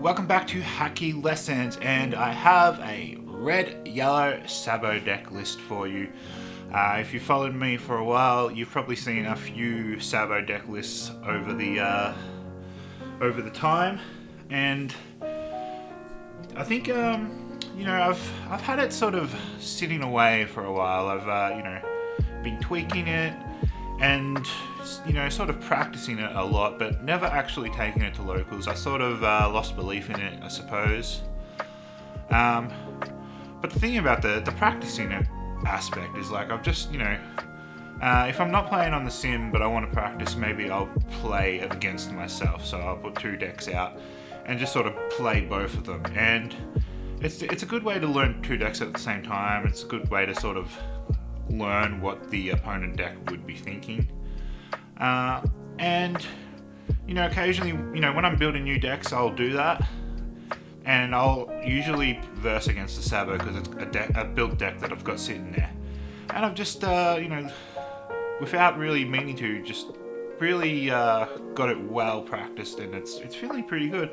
welcome back to Hacky Lessons, and I have a red yellow Sabo deck list for you. If you followed me for a while, you've probably seen a few Sabo deck lists over the time, and I think I've had it sort of sitting away for a while. I've been tweaking it and sort of practicing it a lot, but never actually taking it to locals. I sort of lost belief in it, I suppose. But the thing about the practicing it aspect is, like, I've just if I'm not playing on the sim but I want to practice, maybe I'll play against myself. So I'll put two decks out and just sort of play both of them, and it's a good way to learn two decks at the same time. It's a good way to sort of learn what the opponent deck would be thinking. And occasionally, when I'm building new decks, I'll do that, and I'll usually verse against the Sabo because it's a built deck that I've got sitting there, and I've just without really meaning to, just really got it well practiced, and it's feeling pretty good.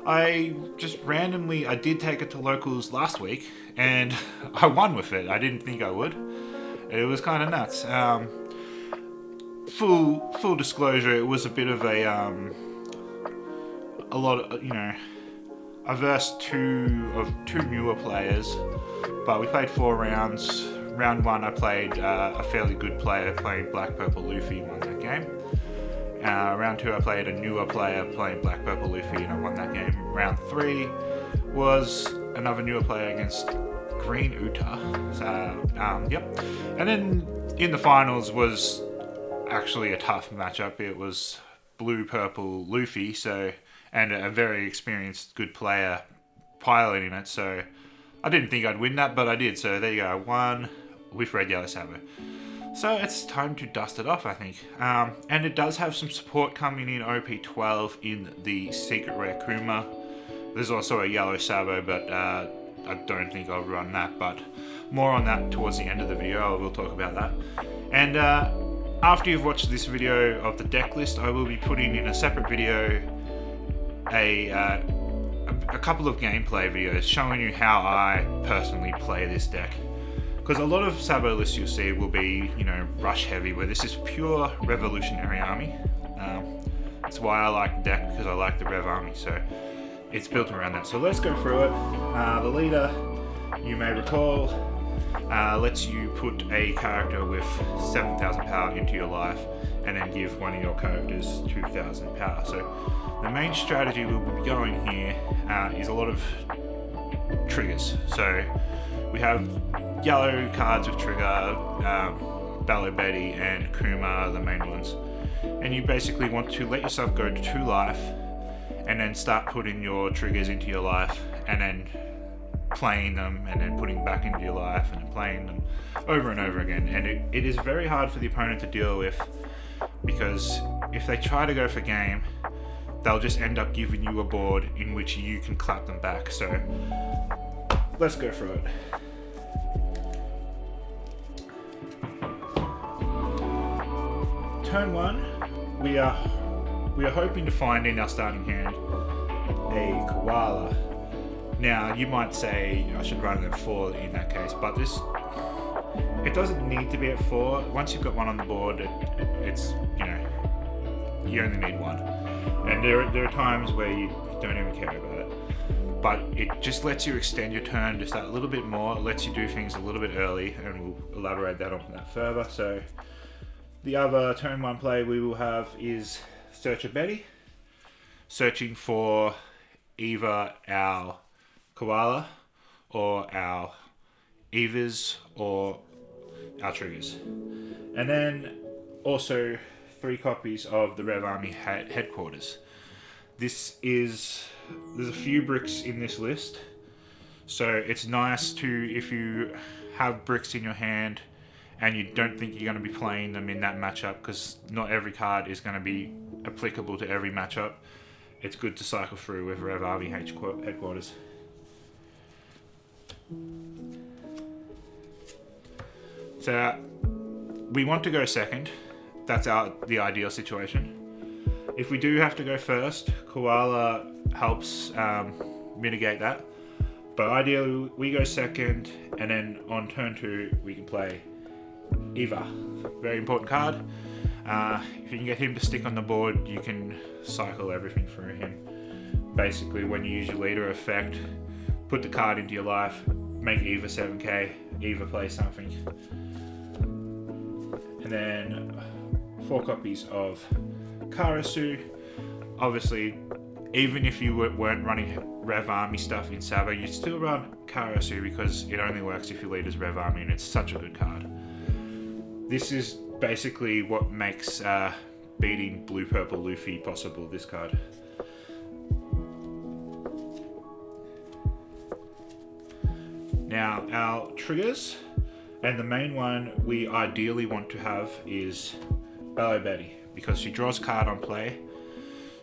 I did take it to locals last week, and I won with it. I didn't think I would. It was kind of nuts. Full disclosure, it was a bit of a lot of, I versed two newer players, but we played 4 rounds. Round 1, I played a fairly good player playing Black Purple Luffy, won that game. Round 2, I played a newer player playing Black Purple Luffy, and I won that game. Round 3 was another newer player against Green Uta. So, yep. And then in the finals was actually a tough matchup. It was Blue Purple Luffy, and a very experienced good player piloting it. So I didn't think I'd win that, but I did. So there you go. I won with red yellow Sabo. So it's time to dust it off, I think. And it does have some support coming in OP12 in the Secret Rare Kuma. There's also a yellow Sabo, but I don't think I'll run that, but more on that towards the end of the video. I will talk about that. And after you've watched this video of the deck list, I will be putting in a separate video a couple of gameplay videos showing you how I personally play this deck. Because a lot of Sabo lists you'll see will be, rush heavy, where this is pure Revolutionary Army. That's why I like the deck, because I like the Rev Army, so it's built around that. So let's go through it. The leader, you may recall, lets you put a character with 7,000 power into your life, and then give one of your characters 2,000 power. So the main strategy we'll be going here is a lot of triggers. So we have yellow cards with trigger, Ballo Betty and Kuma are the main ones. And you basically want to let yourself go to 2 life, and then start putting your triggers into your life, and then playing them, and then putting back into your life, and then playing them over and over again. And it is very hard for the opponent to deal with, because if they try to go for game, they'll just end up giving you a board in which you can clap them back. So let's go through it. Turn 1, we are hoping to find in our starting hand a koala. Now you might say I should run it at 4 in that case, but it doesn't need to be at 4. Once you've got one on the board, it's you only need one, and there are times where you don't even care about it. But it just lets you extend your turn just that little bit more. It lets you do things a little bit early, and we'll elaborate that on that further. So the other turn 1 play we will have is Search a Betty, searching for either our koala or our Evas or our triggers. And then also 3 copies of the Rev Army headquarters. There's a few bricks in this list, so it's nice to, if you have bricks in your hand and you don't think you're going to be playing them in that matchup, because not every card is going to be applicable to every matchup, it's good to cycle through with Rev Army headquarters. So we want to go second. That's the ideal situation. If we do have to go first, koala helps mitigate that. But ideally, we go second, and then on turn 2, we can play Eva. Very important card. If you can get him to stick on the board, you can cycle everything through him. Basically, when you use your leader effect, put the card into your life, make Eva 7k, Eva play something. And then 4 copies of Karasu. Obviously, even if you weren't running Rev Army stuff in Sabo, you still run Karasu because it only works if your leader's Rev Army, and it's such a good card. This is basically what makes beating blue-purple Luffy possible, this card. Now, our triggers, and the main one we ideally want to have is Bello Betty, because she draws card on play.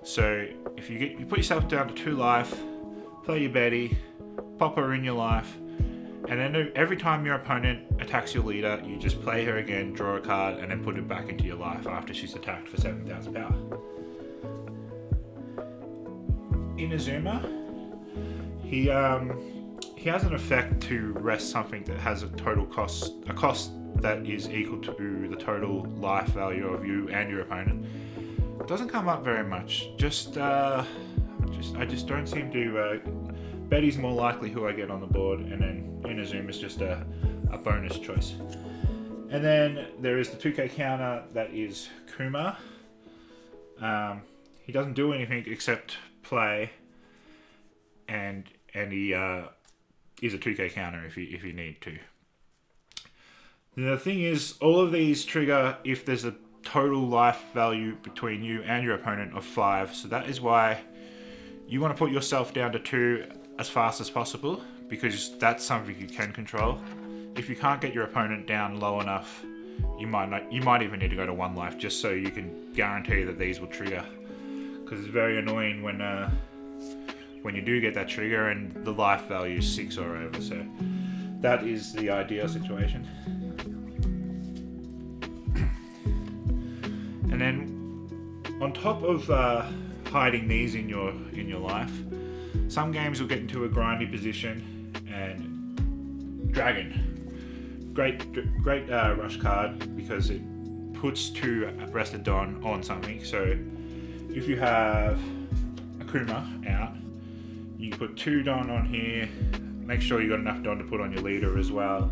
So if you put yourself down to 2 life, play your Betty, pop her in your life, and then every time your opponent attacks your leader, you just play her again, draw a card, and then put it back into your life after she's attacked for 7,000 power. Inazuma, he has an effect to rest something that has a cost that is equal to the total life value of you and your opponent. It doesn't come up very much. I just don't seem to. Betty's more likely who I get on the board, and then Inazuma is just a bonus choice. And then there is the 2k counter that is Kuma. He doesn't do anything except play, and he is a 2k counter if you need to. The thing is, all of these trigger if there's a total life value between you and your opponent of 5, so that is why you want to put yourself down to 2 as fast as possible, because that's something you can control. If you can't get your opponent down low enough, you might even need to go to 1 life just so you can guarantee that these will trigger, because it's very annoying when you do get that trigger and the life value is 6 or over. So that is the ideal situation. And then on top of hiding these in your life, some games will get into a grindy position, and Dragon, great rush card because it puts 2 rested Don on something. So if you have Akuma out, you put 2 Don on here, make sure you got enough Don to put on your leader as well,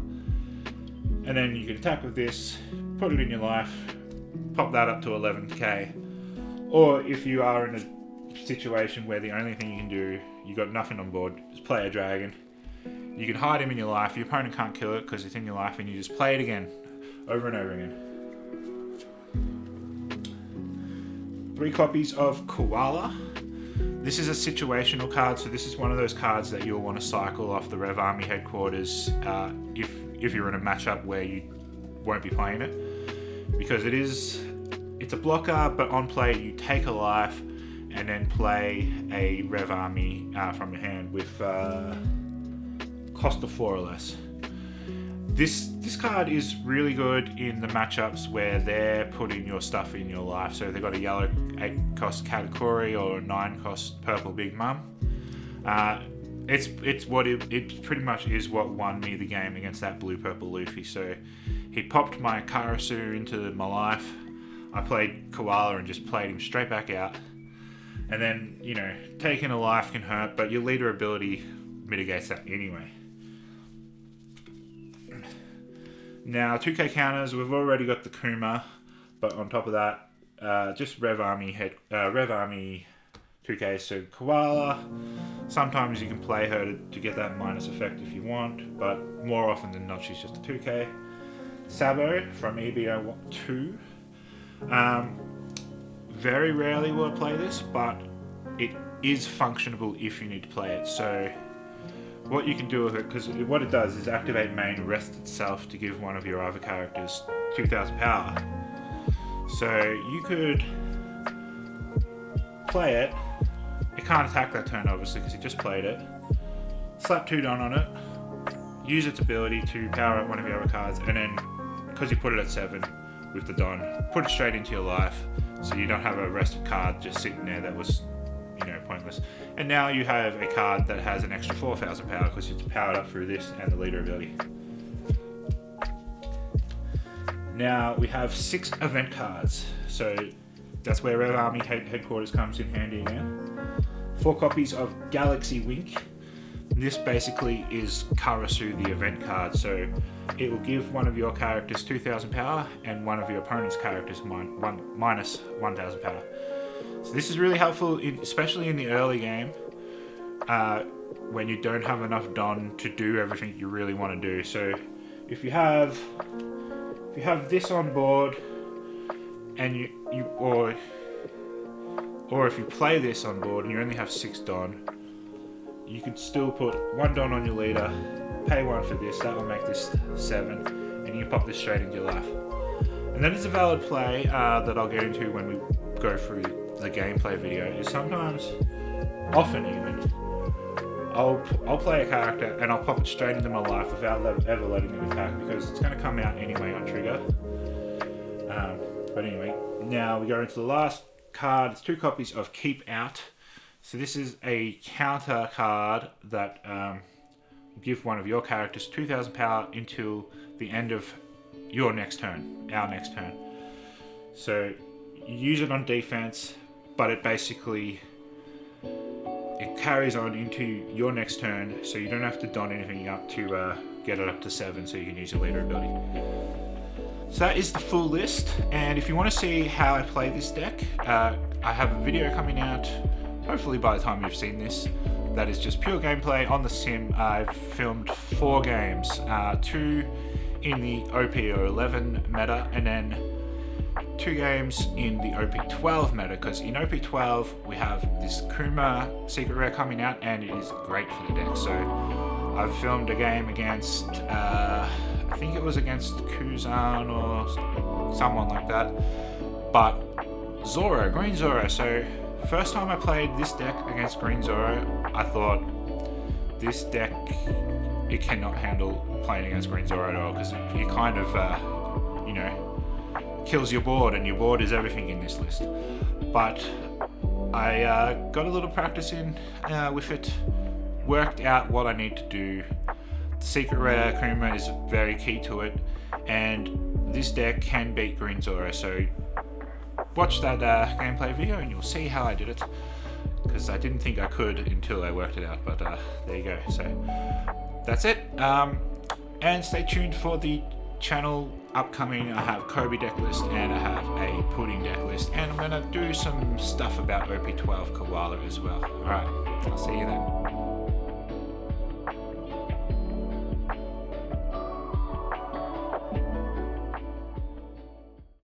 and then you can attack with this, put it in your life, pop that up to 11k. Or if you are in a situation where the only thing you can do, you got nothing on board, is play a dragon. You can hide him in your life, your opponent can't kill it because it's in your life, and you just play it again, over and over again. 3 copies of Koala. This is a situational card, so this is one of those cards that you'll want to cycle off the Rev Army headquarters if you're in a matchup where you won't be playing it, because it's a blocker, but on play you take a life and then play a Rev Army from your hand with cost of 4 or less. This card is really good in the matchups where they're putting your stuff in your life. So they've got a yellow 8 cost Katakuri or a 9 cost purple Big Mum. It pretty much is what won me the game against that blue purple Luffy. So he popped my Karasu into my life. I played Koala and just played him straight back out. And then, taking a life can hurt, but your leader ability mitigates that anyway. Now, 2k counters, we've already got the Kuma, but on top of that, just Rev Army 2k, so Koala. Sometimes you can play her to get that minus effect if you want, but more often than not, she's just a 2k. Sabo from EBO2. Very rarely will I play this, but it is functionable if you need to play it. So what you can do with it, because what it does is activate main, rest itself to give one of your other characters 2,000 power. So you could play it. It can't attack that turn obviously because you just played it. Slap 2 Don on it. Use its ability to power up one of your other cards, and then because you put it at 7 with the Don, put it straight into your life, so you don't have a rested card just sitting there that was pointless. And now you have a card that has an extra 4,000 power because it's powered up through this and the leader ability. Now we have 6 event cards, so that's where Rev Army headquarters comes in handy again. 4 copies of Galaxy Wink. This basically is Karasu, the event card, so it will give one of your characters 2,000 power and one of your opponent's characters minus 1,000 power. So this is really helpful, especially in the early game, when you don't have enough Don to do everything you really want to do. So if you have this on board, and or if you play this on board and you only have 6 Don, you could still put 1 Don on your leader, pay 1 for this, that will make this 7, and you can pop this straight into your life. And that is a valid play that I'll get into when we go through the gameplay video, is sometimes, often even, I'll play a character and I'll pop it straight into my life without ever letting it attack, because it's going to come out anyway on trigger. But anyway, now we go into the last card. It's 2 copies of Keep Out. So this is a counter card that will give one of your characters 2,000 power until the end of your next turn, our next turn. So you use it on defense, but it basically carries on into your next turn, so you don't have to don anything up to get it up to 7, so you can use your leader ability. So that is the full list, and if you want to see how I play this deck, I have a video coming out, hopefully by the time you've seen this, that is just pure gameplay on the sim. I've filmed 4 games, 2 in the OP11 meta, and then 2 games in the OP12 meta, because in OP12 we have this Kuma secret rare coming out, and it is great for the deck. So I've filmed a game against, I think it was against Kuzan or someone like that, but Zoro, Green Zoro. So first time I played this deck against Green Zoro, I thought this deck, it cannot handle playing against Green Zoro at all, because it kind of, kills your board, and your board is everything in this list. But I got a little practice in with it, worked out what I need to do. The secret rare Kuma is very key to it, and this deck can beat Green Zoro. So watch that gameplay video and you'll see how I did it, because I didn't think I could until I worked it out, but there you go. So that's it, and stay tuned for the channel upcoming. I have Kobe deck list and I have a Pudding deck list, and I'm going to do some stuff about OP12 Koala as well. Alright, I'll see you then.